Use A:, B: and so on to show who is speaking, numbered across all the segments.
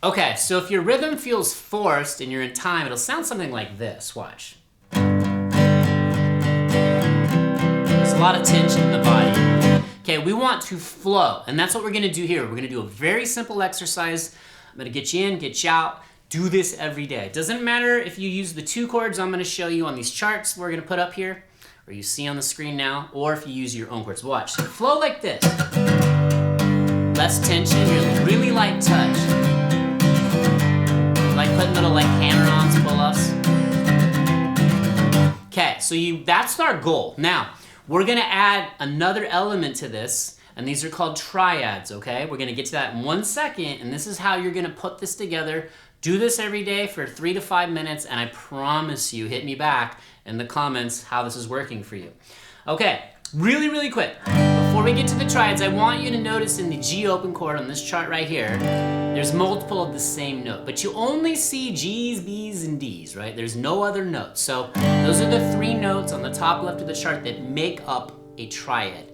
A: Okay, so if your rhythm feels forced and you're in time, it'll sound something like this. Watch. There's a lot of tension in the body. Okay, we want to flow, and that's what we're gonna do here. We're gonna do a very simple exercise. I'm gonna get you in, get you out. Do this every day. It doesn't matter if you use the 2 chords I'm gonna show you on these charts we're gonna put up here, or you see on the screen now, or if you use your own chords. Watch, so flow like this. Less tension, you're really light touch. Like putting little hammer-ons, pull-ups. Okay, so that's our goal. Now, we're gonna add another element to this, and these are called triads, okay? We're gonna get to that in 1 second, and this is how you're gonna put this together. Do this every day for 3 to 5 minutes, and I promise you, hit me back in the comments how this is working for you. Okay, really, really quick. Before we get to the triads, I want you to notice in the G open chord on this chart right here, there's multiple of the same note, but you only see G's, B's, and D's, right? There's no other notes. So those are the 3 notes on the top left of the chart that make up a triad.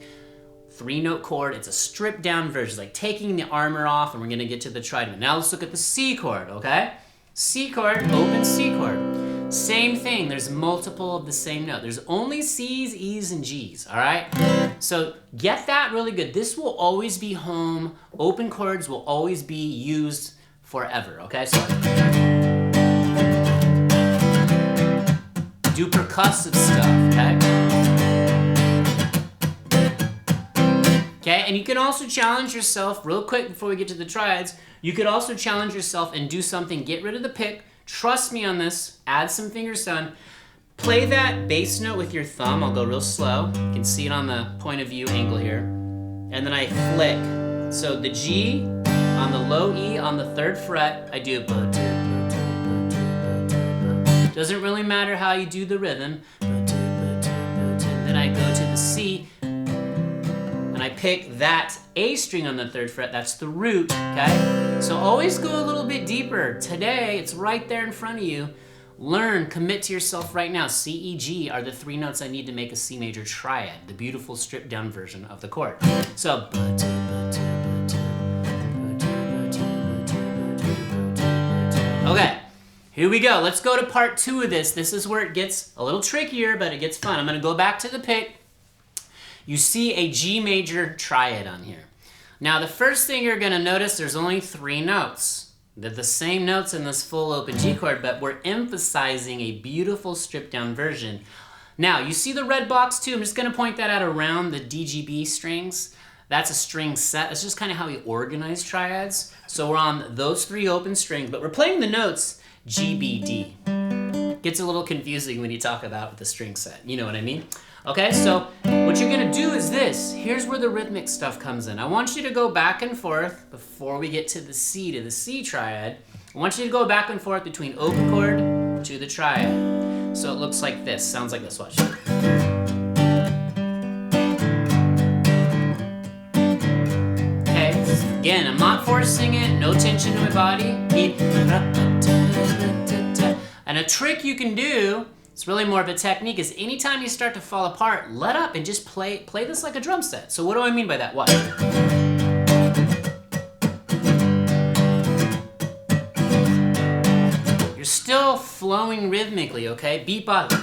A: 3-note chord, it's a stripped down version, like taking the armor off, and we're gonna get to the triad. Now let's look at the C chord, okay? C chord, open C chord. Same thing, there's multiple of the same note. There's only C's, E's, and G's, all right? So get that really good. This will always be home. Open chords will always be used forever, okay? So do percussive stuff, okay? Okay, and you can also challenge yourself real quick before we get to the triads. You could also challenge yourself and do something, get rid of the pick. Trust me on this, add some fingerstyle. Play that bass note with your thumb. I'll go real slow. You can see it on the point of view angle here. And then I flick. So the G on the low E on the 3rd fret, I do. Doesn't really matter how you do the rhythm. Then I go to the C, and I pick that A string on the 3rd fret, that's the root, okay? So always go a little bit deeper. Today, it's right there in front of you. Learn, commit to yourself right now. C, E, G are the 3 notes I need to make a C major triad, the beautiful stripped down version of the chord. So, okay, here we go. Let's go to part 2 of this. This is where it gets a little trickier, but it gets fun. I'm gonna go back to the pick. You see a G major triad on here. Now the first thing you're gonna notice, there's only 3 notes. They're the same notes in this full open G chord, but we're emphasizing a beautiful stripped down version. Now you see the red box too, I'm just gonna point that out around the DGB strings. That's a string set, that's just kind of how we organize triads. So we're on those 3 open strings, but we're playing the notes G, B, D. Gets a little confusing when you talk about the string set, you know what I mean? Okay, so what you're gonna do is this. Here's where the rhythmic stuff comes in. I want you to go back and forth before we get to the C triad. I want you to go back and forth between open chord to the triad. So it looks like this, sounds like this, watch. Okay, again, I'm not forcing it, no tension in my body. And a trick you can do, it's really more of a technique, is anytime you start to fall apart, let up and just play this like a drum set. So what do I mean by that? Watch. You're still flowing rhythmically, okay? Beat bottom.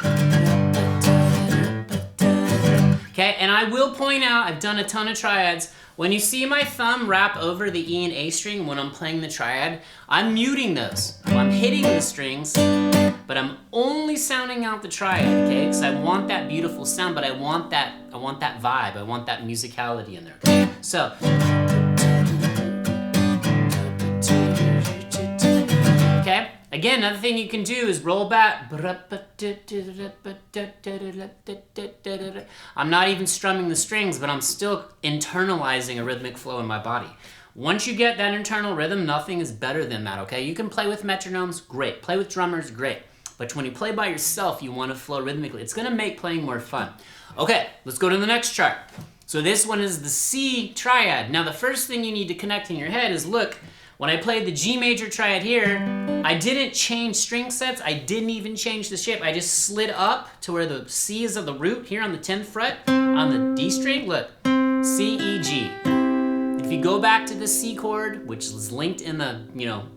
A: Okay, and I will point out, I've done a ton of triads. When you see my thumb wrap over the E and A string when I'm playing the triad, I'm muting those. I'm hitting the strings, but I'm only sounding out the triad, okay? Because I want that beautiful sound, but I want that vibe, I want that musicality in there. Okay? So, okay? Again, another thing you can do is roll back. I'm not even strumming the strings, but I'm still internalizing a rhythmic flow in my body. Once you get that internal rhythm, nothing is better than that, okay? You can play with metronomes, great. Play with drummers, great. But when you play by yourself, you want to flow rhythmically. It's gonna make playing more fun. Okay, let's go to the next chart. So this one is the C triad. Now the first thing you need to connect in your head is, look, when I played the G major triad here, I didn't change string sets, I didn't even change the shape. I just slid up to where the C is of the root here on the 10th fret, on the D string, look, C, E, G. If you go back to the C chord, which is linked in the,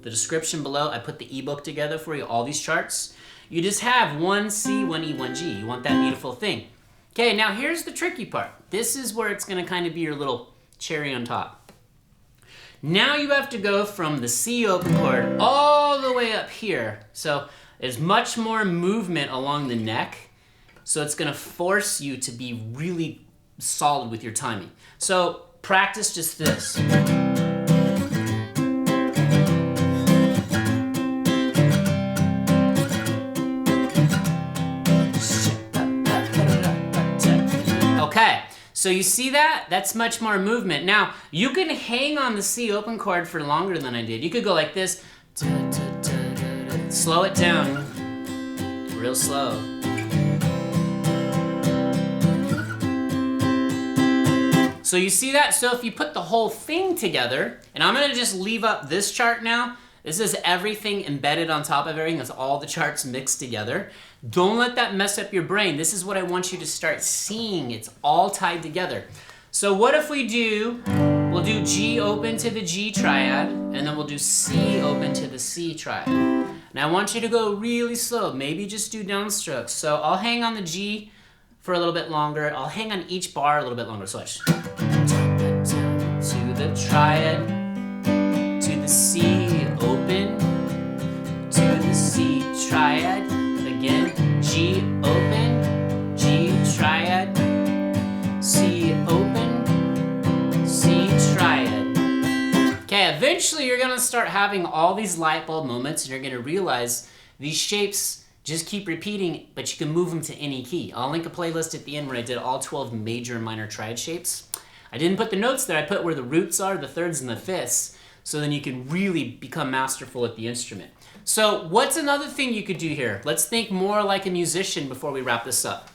A: the description below, I put the ebook together for you, all these charts. You just have 1 C, 1 E, 1 G. You want that beautiful thing. Okay, now here's the tricky part. This is where it's gonna kind of be your little cherry on top. Now you have to go from the C open chord all the way up here. So there's much more movement along the neck. So it's gonna force you to be really solid with your timing. So practice just this. Okay, so you see that? That's much more movement. Now, you can hang on the C open chord for longer than I did. You could go like this. Slow it down. Real slow. So you see that? So if you put the whole thing together, and I'm gonna just leave up this chart now. This is everything embedded on top of everything. That's all the charts mixed together. Don't let that mess up your brain. This is what I want you to start seeing. It's all tied together. So what if we'll do G open to the G Triad, and then we'll do C open to the C Triad. And I want you to go really slow. Maybe just do downstrokes. So I'll hang on the G for a little bit longer. I'll hang on each bar a little bit longer. So watch. To the Triad, to the C open, to the C Triad, again, G open, G Triad, C open, C Triad. Okay, eventually you're gonna start having all these light bulb moments and you're gonna realize these shapes just keep repeating, but you can move them to any key. I'll link a playlist at the end where I did all 12 major and minor triad shapes. I didn't put the notes there, I put where the roots are, the thirds and the fifths, so then you can really become masterful at the instrument. So what's another thing you could do here? Let's think more like a musician before we wrap this up.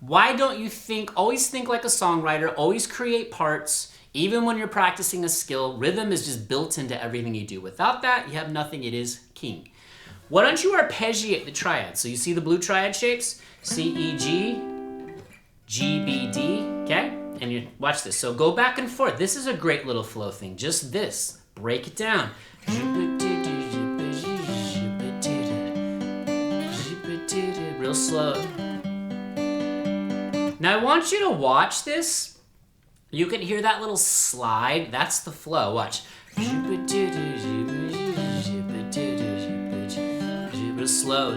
A: Why don't you always think like a songwriter, always create parts, even when you're practicing a skill. Rhythm is just built into everything you do. Without that, you have nothing, it is king. Why don't you arpeggiate the triad? So you see the blue triad shapes? C, E, G, G, B, D, okay? And you watch this. So go back and forth. This is a great little flow thing. Just this. Break it down. Real slow. Now I want you to watch this. You can hear that little slide. That's the flow. Watch. Real slow.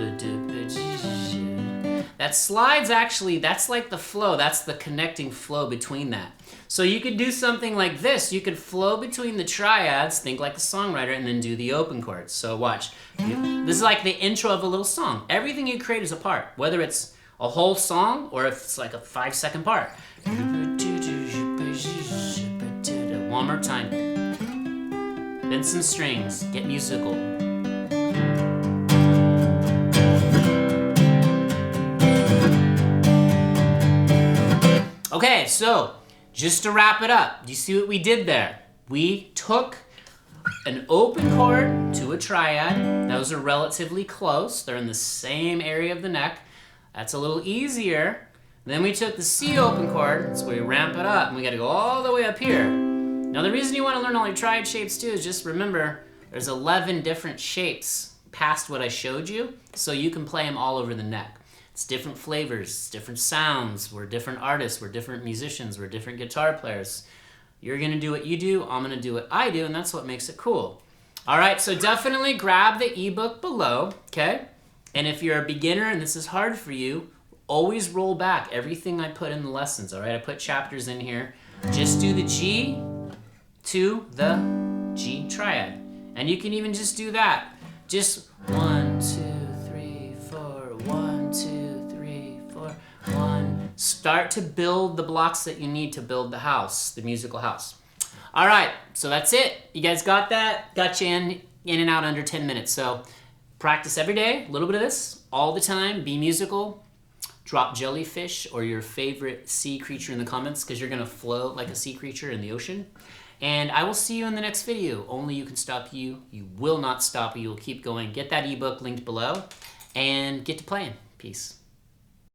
A: That slide's actually, that's like the flow. That's the connecting flow between that. So you could do something like this. You could flow between the triads, think like a songwriter, and then do the open chords. So watch. This is like the intro of a little song. Everything you create is a part, whether it's a whole song or if it's like a 5-second part. One more time. Then some strings. Get musical. Okay, so just to wrap it up, do you see what we did there? We took an open chord to a triad. Those are relatively close. They're in the same area of the neck. That's a little easier. Then we took the C open chord, that's where we ramp it up, and we gotta go all the way up here. Now the reason you wanna learn all your triad shapes too is just remember, there's 11 different shapes past what I showed you, so you can play them all over the neck. It's different flavors, it's different sounds. We're different artists, we're different musicians, we're different guitar players. You're gonna do what you do, I'm gonna do what I do, and that's what makes it cool. All right, so definitely grab the ebook below, okay? And if you're a beginner and this is hard for you, always roll back everything I put in the lessons, all right? I put chapters in here. Just do the G to the G Triad. And you can even just do that. Just 1, 2, 3, 4, 1, 2, 3, 4, 1. Start to build the blocks that you need to build the house, the musical house. All right, so that's it. You guys got that? Got you in and out under 10 minutes. So practice every day, a little bit of this, all the time, be musical. Drop Jellyfish or your favorite sea creature in the comments because you're gonna float like a sea creature in the ocean. And I will see you in the next video. Only you can stop you. You will not stop you. You'll keep going. Get that ebook linked below and get to playing. Peace.